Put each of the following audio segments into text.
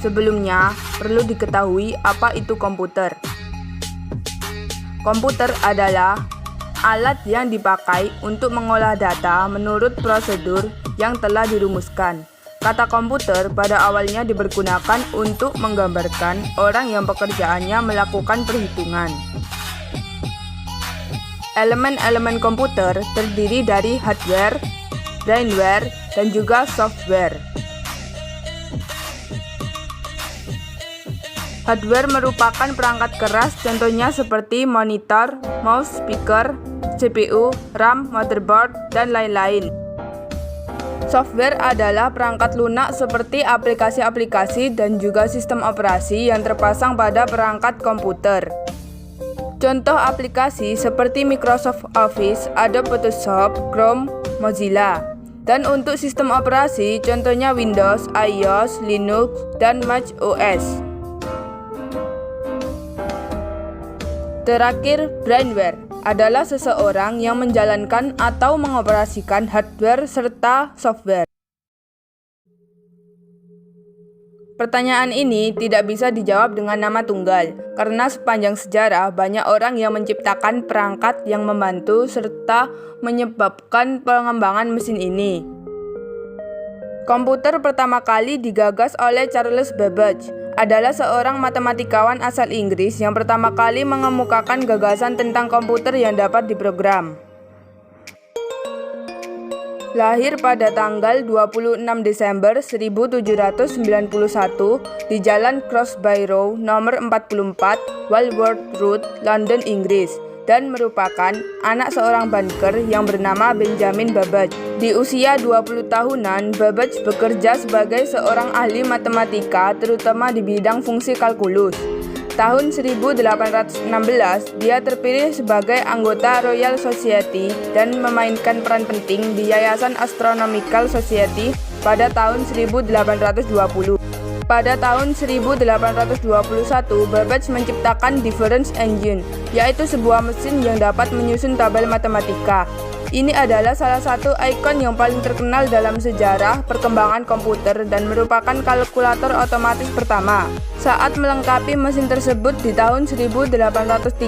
Sebelumnya, perlu diketahui apa itu komputer. Komputer adalah alat yang dipakai untuk mengolah data menurut prosedur yang telah dirumuskan. Kata komputer pada awalnya dipergunakan untuk menggambarkan orang yang pekerjaannya melakukan perhitungan. Elemen-elemen komputer terdiri dari hardware, brainware, dan juga software. Hardware merupakan perangkat keras, contohnya seperti monitor, mouse, speaker, CPU, RAM, motherboard, dan lain-lain. Software adalah perangkat lunak seperti aplikasi-aplikasi dan juga sistem operasi yang terpasang pada perangkat komputer. Contoh aplikasi seperti Microsoft Office, Adobe Photoshop, Chrome, Mozilla. Dan untuk sistem operasi, contohnya Windows, iOS, Linux, dan Mac OS. Terakhir, brainware adalah seseorang yang menjalankan atau mengoperasikan hardware serta software. Pertanyaan ini tidak bisa dijawab dengan nama tunggal, karena sepanjang sejarah banyak orang yang menciptakan perangkat yang membantu serta menyebabkan pengembangan mesin ini. Komputer pertama kali digagas oleh Charles Babbage, adalah seorang matematikawan asal Inggris yang pertama kali mengemukakan gagasan tentang komputer yang dapat diprogram. Lahir pada tanggal 26 Desember 1791 di Jalan Crossbarrow nomor 44, Walworth Road, London, Inggris, dan merupakan anak seorang banker yang bernama Benjamin Babbage. Di usia 20 tahunan, Babbage bekerja sebagai seorang ahli matematika, terutama di bidang fungsi kalkulus. Tahun 1816, dia terpilih sebagai anggota Royal Society dan memainkan peran penting di Yayasan Astronomical Society pada tahun 1820. Pada tahun 1821, Babbage menciptakan Difference Engine, yaitu sebuah mesin yang dapat menyusun tabel matematika. Ini adalah salah satu ikon yang paling terkenal dalam sejarah perkembangan komputer dan merupakan kalkulator otomatis pertama. Saat melengkapi mesin tersebut di tahun 1832,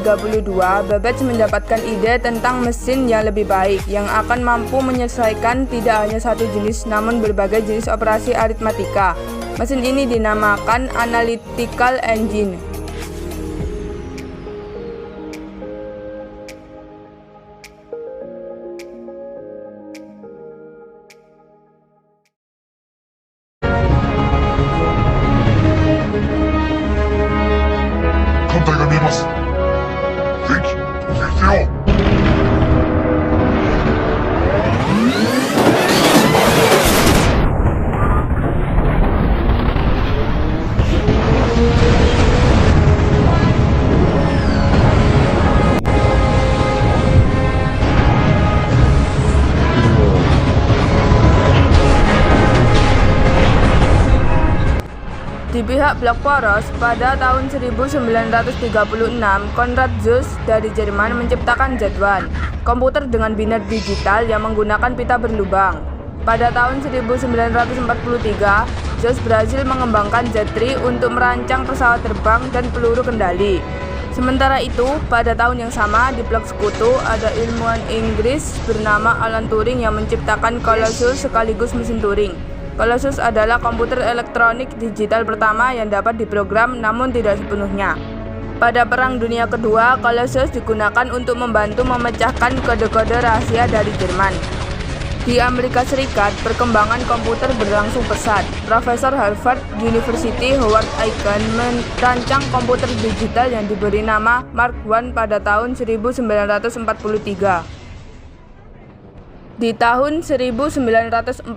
Babbage mendapatkan ide tentang mesin yang lebih baik yang akan mampu menyelesaikan tidak hanya satu jenis namun berbagai jenis operasi aritmatika. Mesin ini dinamakan Analytical Engine. Di pihak blok poros, pada tahun 1936, Konrad Zuse dari Jerman menciptakan Z1, komputer dengan biner digital yang menggunakan pita berlubang. Pada tahun 1943, Zuse berhasil mengembangkan Z3 untuk merancang pesawat terbang dan peluru kendali. Sementara itu, pada tahun yang sama, di blok sekutu ada ilmuwan Inggris bernama Alan Turing yang menciptakan Colossus sekaligus mesin Turing. Colossus adalah komputer elektronik digital pertama yang dapat diprogram namun tidak sepenuhnya. Pada Perang Dunia Kedua, Colossus digunakan untuk membantu memecahkan kode-kode rahasia dari Jerman. Di Amerika Serikat, perkembangan komputer berlangsung pesat. Profesor Harvard University Howard Aiken merancang komputer digital yang diberi nama Mark I pada tahun 1943. Di tahun 1946,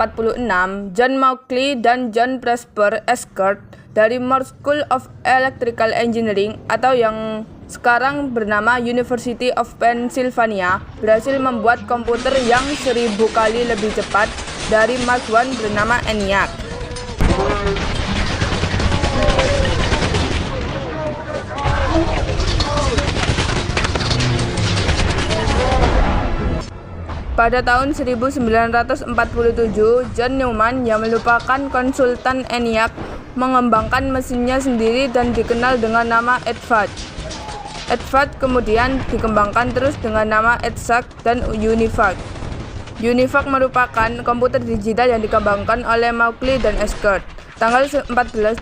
John Mauchly dan John Presper Eschert dari Moore School of Electrical Engineering atau yang sekarang bernama University of Pennsylvania berhasil membuat komputer yang 1000 kali lebih cepat dari Mark I bernama ENIAC. Pada tahun 1947, John Newman yang merupakan konsultan ENIAC mengembangkan mesinnya sendiri dan dikenal dengan nama EDVAC. EDVAC kemudian dikembangkan terus dengan nama EDSAC dan UNIVAC. UNIVAC merupakan komputer digital yang dikembangkan oleh Mauchly dan Eschert. Tanggal 14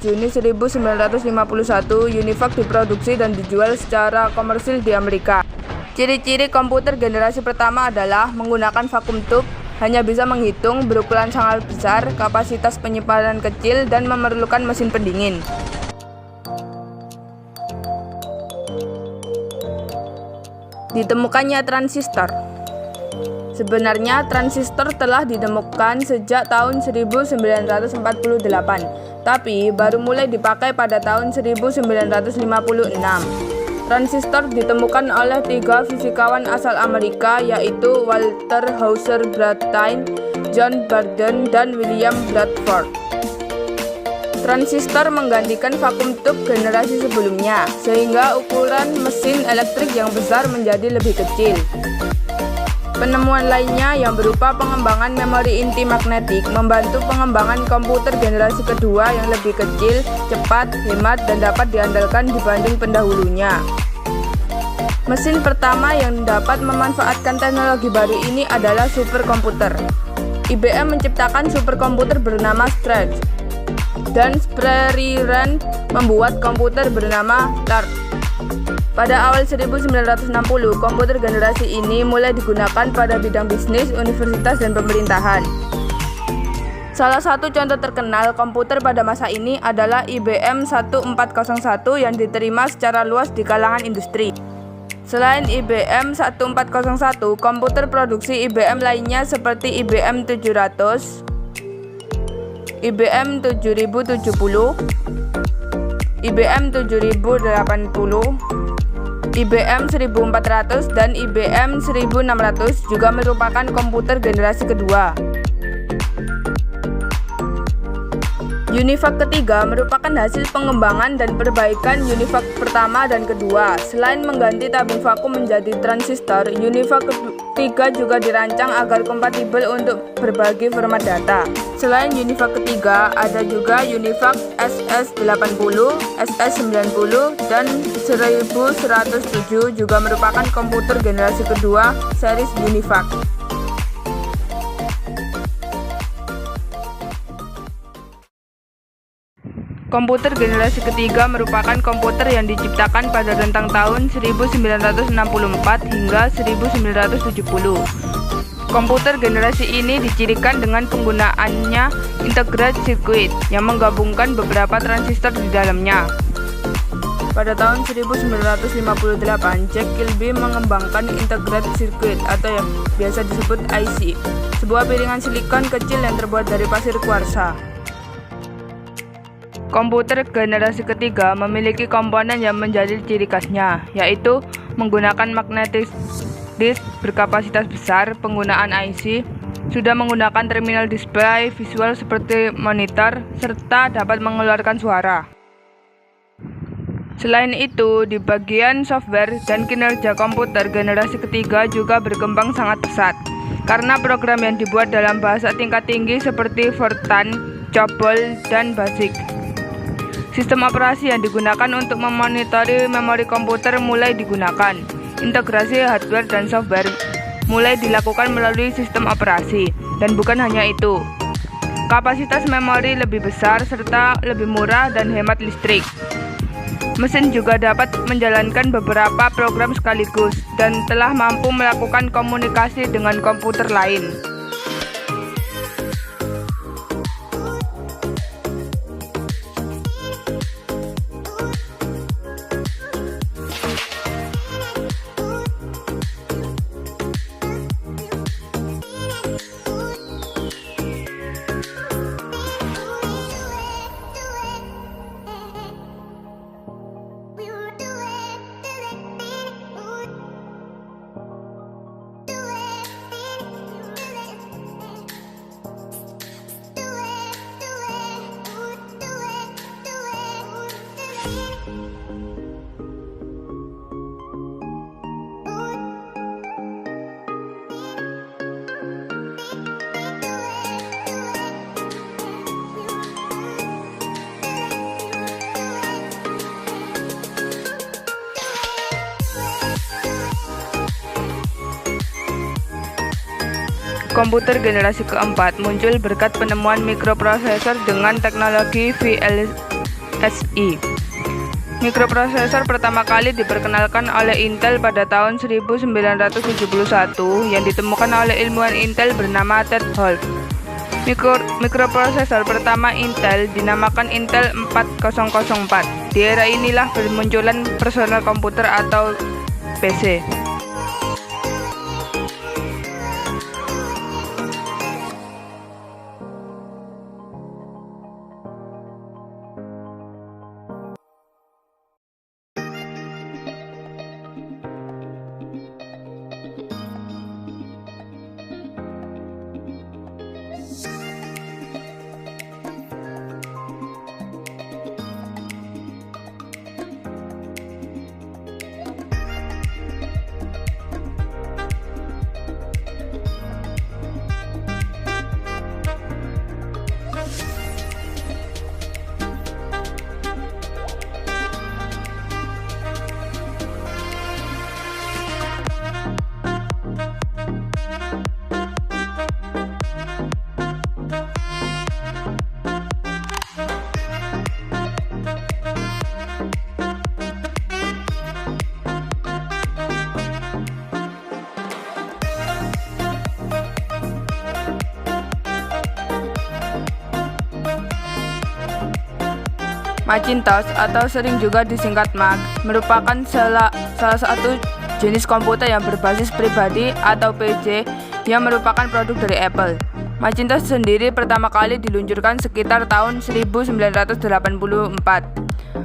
Juni 1951, UNIVAC diproduksi dan dijual secara komersil di Amerika. Ciri-ciri komputer generasi pertama adalah menggunakan vacuum tube, hanya bisa menghitung, berukuran sangat besar, kapasitas penyimpanan kecil, dan memerlukan mesin pendingin. Ditemukannya transistor. Sebenarnya transistor telah ditemukan sejak tahun 1948, tapi baru mulai dipakai pada tahun 1956. Transistor ditemukan oleh 3 fisikawan asal Amerika, yaitu Walter Hauser Bradtain, John Barden, dan William Bradford. Transistor menggantikan vacuum tube generasi sebelumnya, sehingga ukuran mesin elektrik yang besar menjadi lebih kecil. Penemuan lainnya yang berupa pengembangan memori inti magnetik membantu pengembangan komputer generasi kedua yang lebih kecil, cepat, hemat, dan dapat diandalkan dibanding pendahulunya. Mesin pertama yang dapat memanfaatkan teknologi baru ini adalah superkomputer. IBM menciptakan superkomputer bernama Scratch, dan Sperry Rand membuat komputer bernama Lark. Pada awal 1960, komputer generasi ini mulai digunakan pada bidang bisnis, universitas, dan pemerintahan. Salah satu contoh terkenal komputer pada masa ini adalah IBM 1401 yang diterima secara luas di kalangan industri. Selain IBM 1401, komputer produksi IBM lainnya seperti IBM 700, IBM 7070, IBM 7080, IBM 1400, dan IBM 1600 juga merupakan komputer generasi kedua. UNIVAC ketiga merupakan hasil pengembangan dan perbaikan UNIVAC pertama dan kedua. Selain mengganti tabung vakum menjadi transistor, UNIVAC ketiga juga dirancang agar kompatibel untuk berbagi format data. Selain UNIVAC ketiga, ada juga UNIVAC SS80, SS90, dan 1107 juga merupakan komputer generasi kedua series UNIVAC. Komputer generasi ketiga merupakan komputer yang diciptakan pada rentang tahun 1964 hingga 1970. Komputer generasi ini dicirikan dengan penggunaannya integrated circuit yang menggabungkan beberapa transistor di dalamnya. Pada tahun 1958, Jack Kilby mengembangkan integrated circuit atau yang biasa disebut IC, sebuah piringan silikon kecil yang terbuat dari pasir kuarsa. Komputer generasi ketiga memiliki komponen yang menjadi ciri khasnya, yaitu menggunakan magnetic disk berkapasitas besar, penggunaan IC, sudah menggunakan terminal display visual seperti monitor, serta dapat mengeluarkan suara. Selain itu, di bagian software dan kinerja komputer generasi ketiga juga berkembang sangat pesat, karena program yang dibuat dalam bahasa tingkat tinggi seperti Fortran, COBOL, dan BASIC. Sistem operasi yang digunakan untuk memonitori memori komputer mulai digunakan. Integrasi hardware dan software mulai dilakukan melalui sistem operasi. Dan bukan hanya itu, kapasitas memori lebih besar serta lebih murah dan hemat listrik. Mesin juga dapat menjalankan beberapa program sekaligus dan telah mampu melakukan komunikasi dengan komputer lain. Komputer generasi keempat muncul berkat penemuan mikroprosesor dengan teknologi VLSI. Mikroprosesor pertama kali diperkenalkan oleh Intel pada tahun 1971 yang ditemukan oleh ilmuwan Intel bernama Ted Holt. Mikroprosesor pertama Intel dinamakan Intel 4004. Di era inilah bermunculan personal komputer atau PC. Macintosh atau sering juga disingkat Mac merupakan salah satu jenis komputer yang berbasis pribadi atau PC yang merupakan produk dari Apple. Macintosh sendiri pertama kali diluncurkan sekitar tahun 1984.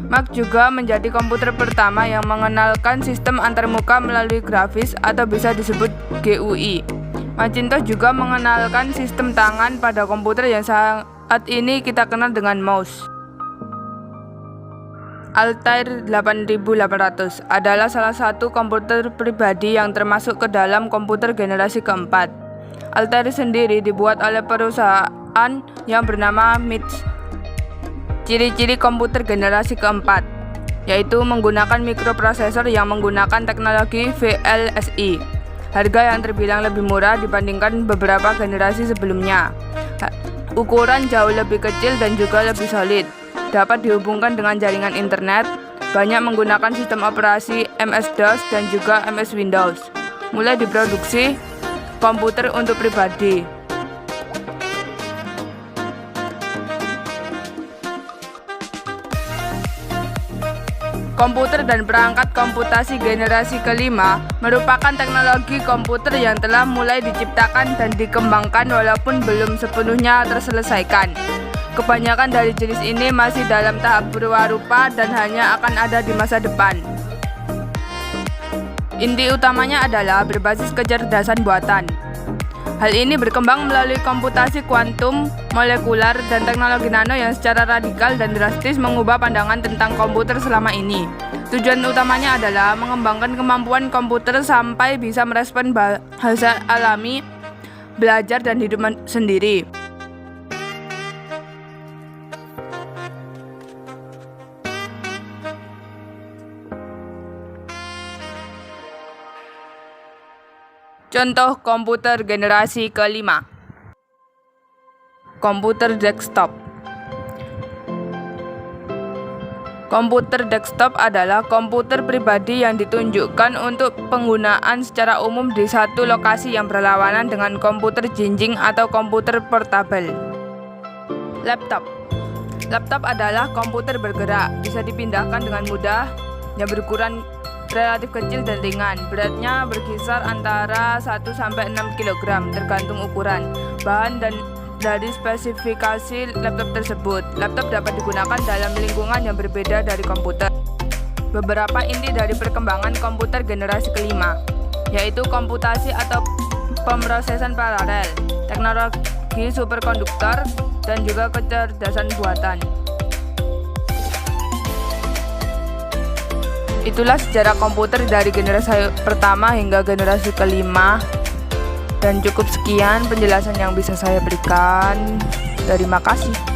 Mac juga menjadi komputer pertama yang mengenalkan sistem antarmuka melalui grafis atau bisa disebut GUI. Macintosh juga mengenalkan sistem tangan pada komputer yang saat ini kita kenal dengan mouse. Altair 8800 adalah salah satu komputer pribadi yang termasuk ke dalam komputer generasi keempat. Altair sendiri dibuat oleh perusahaan yang bernama MIT. Ciri-ciri komputer generasi keempat yaitu menggunakan mikroprosesor yang menggunakan teknologi VLSI. Harga yang terbilang lebih murah dibandingkan beberapa generasi sebelumnya. Ukuran jauh lebih kecil dan juga lebih solid. Dapat dihubungkan dengan jaringan internet, banyak menggunakan sistem operasi MS-DOS dan juga MS Windows. Mulai diproduksi komputer untuk pribadi. Komputer dan perangkat komputasi generasi kelima merupakan teknologi komputer yang telah mulai diciptakan dan dikembangkan walaupun belum sepenuhnya terselesaikan. Kebanyakan dari jenis ini masih dalam tahap perwarupa dan hanya akan ada di masa depan. Inti utamanya adalah berbasis kecerdasan buatan. Hal ini berkembang melalui komputasi kuantum, molekular, dan teknologi nano yang secara radikal dan drastis mengubah pandangan tentang komputer selama ini. Tujuan utamanya adalah mengembangkan kemampuan komputer sampai bisa merespon bahasa alami, belajar, dan hidup sendiri. Contoh komputer generasi kelima. Komputer desktop. Komputer desktop adalah komputer pribadi yang ditunjukkan untuk penggunaan secara umum di satu lokasi yang berlawanan dengan komputer jinjing atau komputer portabel. Laptop. Laptop adalah komputer bergerak, bisa dipindahkan dengan mudah, yang berukuran relatif kecil dan ringan. Beratnya berkisar antara 1-6 kg tergantung ukuran, bahan dan dari spesifikasi laptop tersebut. Laptop dapat digunakan dalam lingkungan yang berbeda dari komputer. Beberapa inti dari perkembangan komputer generasi kelima, yaitu komputasi atau pemrosesan paralel, teknologi superkonduktor, dan juga kecerdasan buatan. Itulah sejarah komputer dari generasi pertama hingga generasi kelima. Dan cukup sekian penjelasan yang bisa saya berikan. Terima kasih.